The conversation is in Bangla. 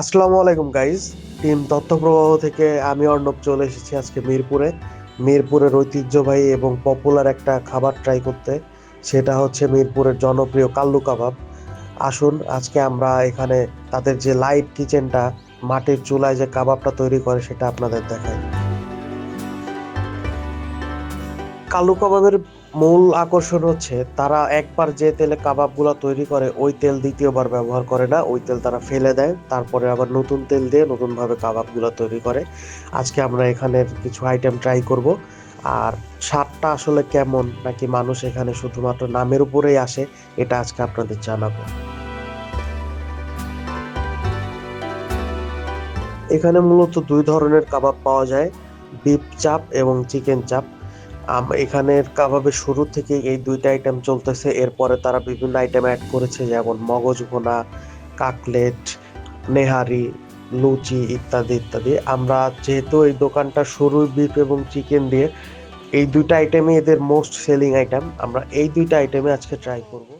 আসসালামু আলাইকুম গাইজ। টিম তথ্যপ্রবাহ থেকে আমি অর্ণব চলে এসেছি আজকে মিরপুরে। মিরপুরের ঐতিহ্যবাহী এবং পপুলার একটা খাবার ট্রাই করতে, সেটা হচ্ছে মিরপুরের জনপ্রিয় কাল্লু কাবাব। আসুন আজকে আমরা এখানে তাদের যে লাইভ কিচেনটা, মাটির চুলায় যে কাবাবটা তৈরি করে সেটা আপনাদের দেখাই। কালু কাবাবের মূল আকর্ষণ হচ্ছে তারা একবার যে তেলে কাবাবগুলো তৈরি করে ওই তেল দ্বিতীয়বার ব্যবহার করে না, ওই তেল তারা ফেলে দেয়, তারপরে আবার নতুন তেল দিয়ে নতুন ভাবে কাবাবগুলো তৈরি করে। আজকে আমরা এখানের কিছু আইটেম ট্রাই করব। আর স্বাদটা আসলে কেমন, নাকি মানুষ এখানে শুধুমাত্র নামের উপরেই আসে, এটা আজকে আপনাদের জানাবো। এখানে মূলত দুই ধরনের কাবাব পাওয়া যায়, বিফ চাপ এবং চিকেন চাপ। এখানের কাবাবের শুরু থেকে এই দুইটা আইটেম চলতেছে, এরপরে তারা বিভিন্ন আইটেম অ্যাড করেছে, যেমন মগজ ভুনা, কাকলেট, নেহারি, লুচি ইত্যাদি ইত্যাদি। আমরা যেহেতু এই দোকানটা শুরু বিফ এবং চিকেন দিয়ে, এই দুইটা আইটেমই এদের মোস্ট সেলিং আইটেম, আমরা এই দুইটা আইটেমে আজকে ট্রাই করব।